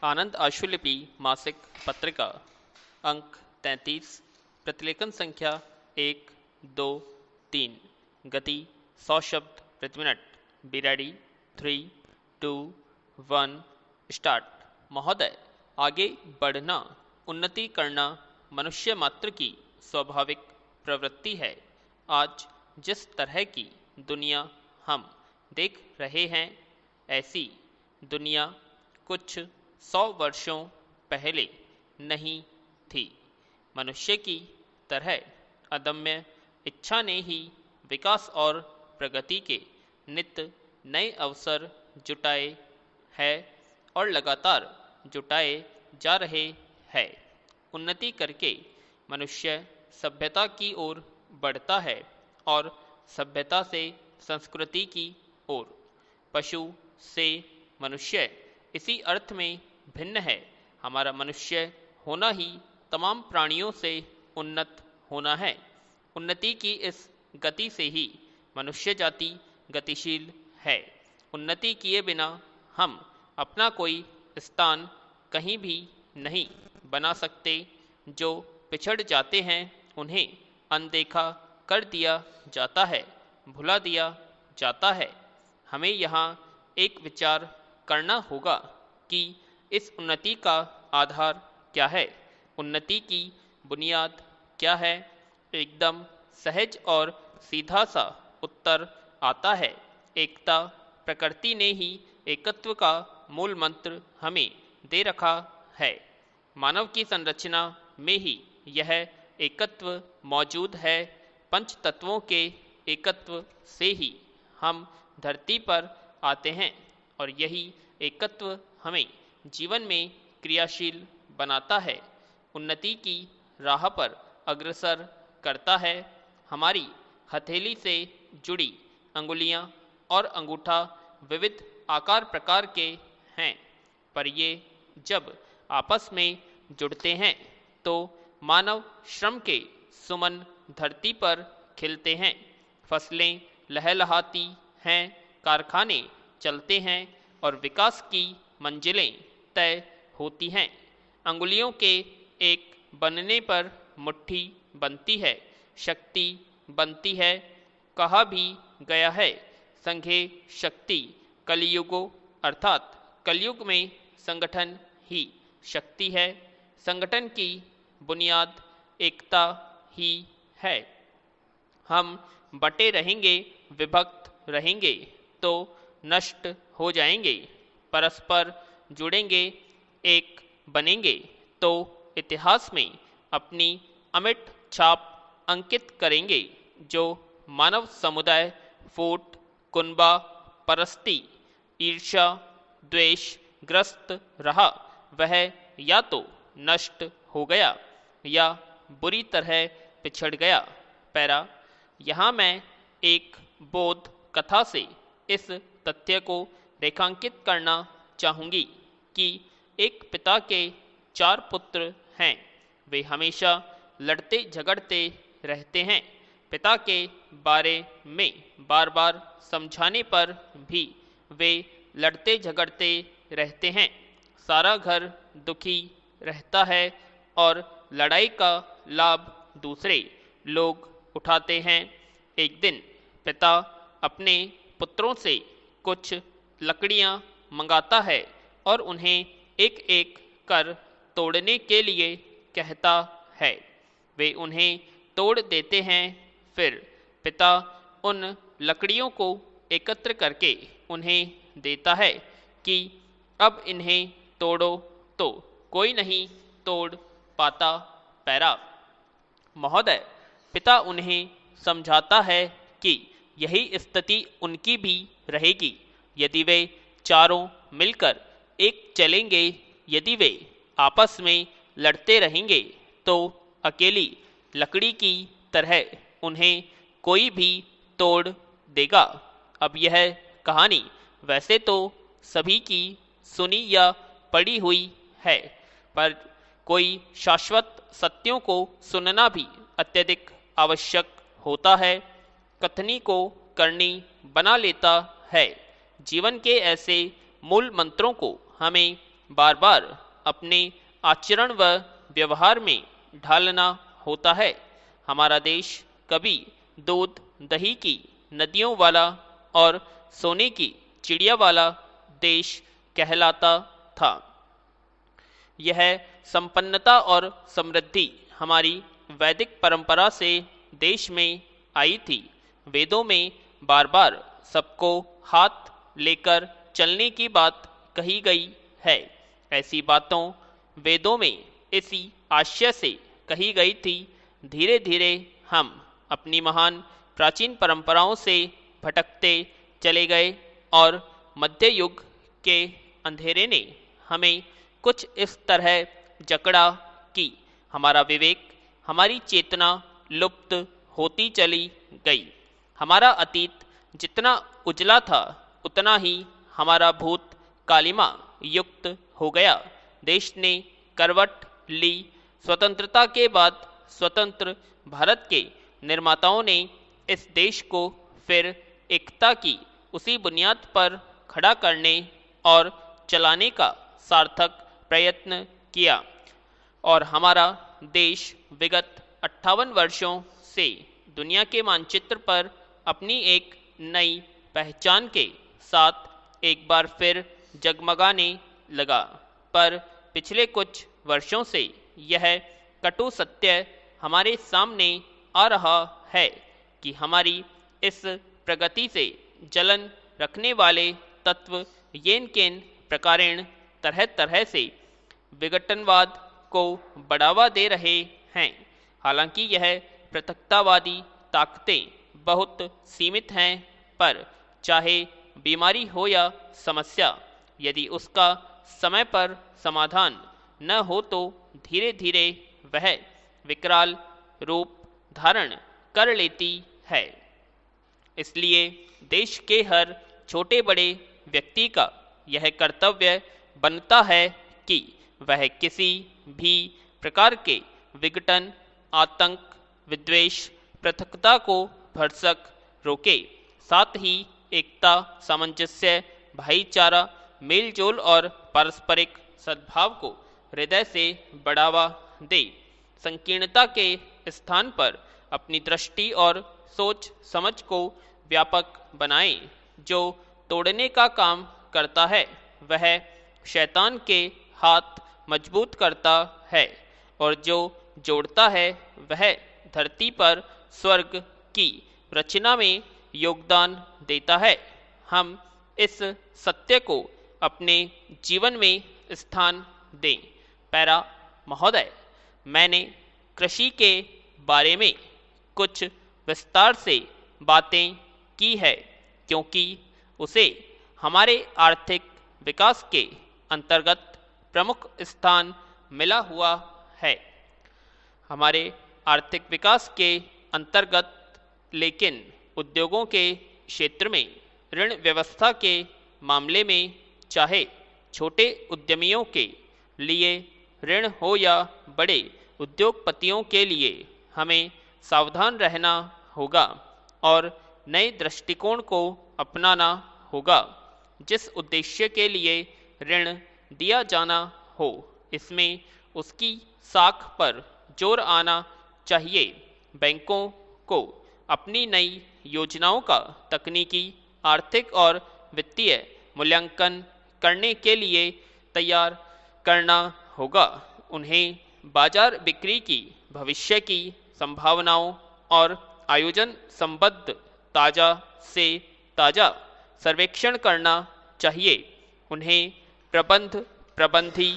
आनंद आशुलिपि मासिक पत्रिका अंक 33 प्रतिलेखन संख्या 1, 2, 3 गति 100 शब्द प्रति मिनट। Be ready 3, 2, 1 start. महोदय, आगे बढ़ना, उन्नति करना मनुष्य मात्र की स्वाभाविक प्रवृत्ति है। आज जिस तरह की दुनिया हम देख रहे हैं, ऐसी दुनिया कुछ 100 वर्षों पहले नहीं थी। मनुष्य की तरह अदम्य इच्छा ने ही विकास और प्रगति के नित्य नए अवसर जुटाए हैं और लगातार जुटाए जा रहे हैं। उन्नति करके मनुष्य सभ्यता की ओर बढ़ता है और सभ्यता से संस्कृति की ओर। पशु से मनुष्य इसी अर्थ में भिन्न है। हमारा मनुष्य होना ही तमाम प्राणियों से उन्नत होना है। उन्नति की इस गति से ही मनुष्य जाति गतिशील है। उन्नति किए बिना हम अपना कोई स्थान कहीं भी नहीं बना सकते। जो पिछड़ जाते हैं उन्हें अनदेखा कर दिया जाता है, भुला दिया जाता है। हमें यहाँ एक विचार करना होगा कि इस उन्नति का आधार क्या है, उन्नति की बुनियाद क्या है। एकदम सहज और सीधा सा उत्तर आता है, एकता। प्रकृति ने ही एकत्व का मूल मंत्र हमें दे रखा है। मानव की संरचना में ही यह एकत्व मौजूद है। पंच तत्वों के एकत्व से ही हम धरती पर आते हैं और यही एकत्व हमें जीवन में क्रियाशील बनाता है, उन्नति की राह पर अग्रसर करता है। हमारी हथेली से जुड़ी अंगुलियां और अंगूठा विविध आकार प्रकार के हैं, पर ये जब आपस में जुड़ते हैं तो मानव श्रम के सुमन धरती पर खिलते हैं। फसलें लहलहाती हैं, कारखाने चलते हैं और विकास की मंजिलें तय होती हैं। अंगुलियों के एक बनने पर मुट्ठी बनती है, शक्ति बनती है। कहा भी गया है, संघे शक्ति कलियुगो, अर्थात कलयुग में संगठन ही शक्ति है। संगठन की बुनियाद एकता ही है। हम बटे रहेंगे, विभक्त रहेंगे तो नष्ट हो जाएंगे। परस्पर जुड़ेंगे, एक बनेंगे तो इतिहास में अपनी अमिट छाप अंकित करेंगे। जो मानव समुदाय फूट, कुनबा परस्ती, ईर्ष्या, द्वेष ग्रस्त रहा, वह या तो नष्ट हो गया या बुरी तरह पिछड़ गया। पैरा, यहाँ मैं एक बोध कथा से इस तथ्य को रेखांकित करना चाहूँगी कि एक पिता के 4 पुत्र हैं। वे हमेशा लड़ते झगड़ते रहते हैं। पिता के बारे में बार बार समझाने पर भी वे लड़ते झगड़ते रहते हैं। सारा घर दुखी रहता है और लड़ाई का लाभ दूसरे लोग उठाते हैं। एक दिन पिता अपने पुत्रों से कुछ लकड़ियां मंगाता है और उन्हें एक एक कर तोड़ने के लिए कहता है। वे उन्हें तोड़ देते हैं। फिर पिता उन लकड़ियों को एकत्र करके उन्हें देता है कि अब इन्हें तोड़ो, तो कोई नहीं तोड़ पाता। पैरा, महोदय, पिता उन्हें समझाता है कि यही स्थिति उनकी भी रहेगी यदि वे चारों मिलकर एक चलेंगे। यदि वे आपस में लड़ते रहेंगे तो अकेली लकड़ी की तरह उन्हें कोई भी तोड़ देगा। अब यह कहानी वैसे तो सभी की सुनी या पढ़ी हुई है, पर कोई शाश्वत सत्यों को सुनना भी अत्यधिक आवश्यक होता है। कथनी को करनी बना लेता है। जीवन के ऐसे मूल मंत्रों को हमें बार बार अपने आचरण व व्यवहार में ढालना होता है। हमारा देश कभी दूध दही की नदियों वाला और सोने की चिड़िया वाला देश कहलाता था। यह संपन्नता और समृद्धि हमारी वैदिक परंपरा से देश में आई थी। वेदों में बार बार सबको हाथ लेकर चलने की बात कही गई है। ऐसी बातों वेदों में इसी आशय से कही गई थी। धीरे धीरे हम अपनी महान प्राचीन परंपराओं से भटकते चले गए और मध्य युग के अंधेरे ने हमें कुछ इस तरह जकड़ा कि हमारा विवेक, हमारी चेतना लुप्त होती चली गई। हमारा अतीत जितना उजला था उतना ही हमारा भूत कालिमा युक्त हो गया। देश ने करवट ली। स्वतंत्रता के बाद स्वतंत्र भारत के निर्माताओं ने इस देश को फिर एकता की उसी बुनियाद पर खड़ा करने और चलाने का सार्थक प्रयत्न किया और हमारा देश विगत 58 वर्षों से दुनिया के मानचित्र पर अपनी एक नई पहचान के साथ एक बार फिर जगमगाने लगा। पर पिछले कुछ वर्षों से यह कटु सत्य हमारे सामने आ रहा है कि हमारी इस प्रगति से जलन रखने वाले तत्व येन केन प्रकारेण तरह तरह से विघटनवाद को बढ़ावा दे रहे हैं। हालांकि यह पृथकतावादी ताकतें बहुत सीमित हैं, पर चाहे बीमारी हो या समस्या, यदि उसका समय पर समाधान न हो तो धीरे धीरे वह विकराल रूप धारण कर लेती है। इसलिए देश के हर छोटे बड़े व्यक्ति का यह कर्तव्य बनता है कि वह किसी भी प्रकार के विघटन, आतंक, विद्वेष, पृथकता को भरसक रोके। साथ ही एकता, सामंजस्य, भाईचारा, मेलजोल और पारस्परिक सद्भाव को हृदय से बढ़ावा दे। संकीर्णता के स्थान पर अपनी दृष्टि और सोच समझ को व्यापक बनाए। जो तोड़ने का काम करता है वह शैतान के हाथ मजबूत करता है और जो जोड़ता है वह धरती पर स्वर्ग की रचना में योगदान देता है। हम इस सत्य को अपने जीवन में स्थान दें। पैरा महोदय, मैंने कृषि के बारे में कुछ विस्तार से बातें की है क्योंकि उसे हमारे आर्थिक विकास के अंतर्गत प्रमुख स्थान मिला हुआ है। हमारे आर्थिक विकास के अंतर्गत लेकिन उद्योगों के क्षेत्र में ऋण व्यवस्था के मामले में चाहे छोटे उद्यमियों के लिए ऋण हो या बड़े उद्योगपतियों के लिए हमें सावधान रहना होगा और नए दृष्टिकोण को अपनाना होगा। जिस उद्देश्य के लिए ऋण दिया जाना हो इसमें उसकी साख पर जोर आना चाहिए। बैंकों को अपनी नई योजनाओं का तकनीकी, आर्थिक और वित्तीय मूल्यांकन करने के लिए तैयार करना होगा। उन्हें बाजार बिक्री की भविष्य की संभावनाओं और आयोजन संबद्ध ताज़ा से ताज़ा सर्वेक्षण करना चाहिए। उन्हें प्रबंधी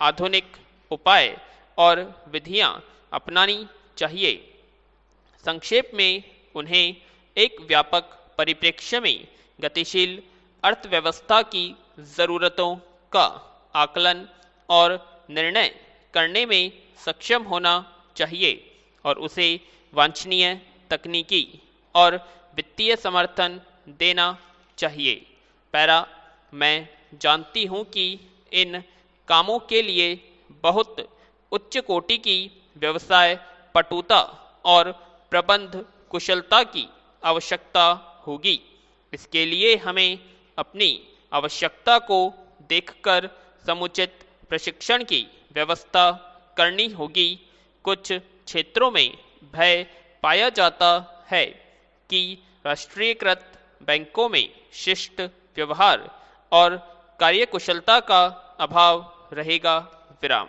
आधुनिक उपाय और विधियां अपनानी चाहिए। संक्षेप में उन्हें एक व्यापक परिप्रेक्ष्य में गतिशील अर्थव्यवस्था की ज़रूरतों का आकलन और निर्णय करने में सक्षम होना चाहिए और उसे वांछनीय तकनीकी और वित्तीय समर्थन देना चाहिए। पैरा, मैं जानती हूँ कि इन कामों के लिए बहुत उच्च कोटि की व्यवसाय पटुता और प्रबंध कुशलता की आवश्यकता होगी। इसके लिए हमें अपनी आवश्यकता को देखकर समुचित प्रशिक्षण की व्यवस्था करनी होगी। कुछ क्षेत्रों में भय पाया जाता है कि राष्ट्रीयकृत बैंकों में शिष्ट व्यवहार और कार्यकुशलता का अभाव रहेगा। विराम।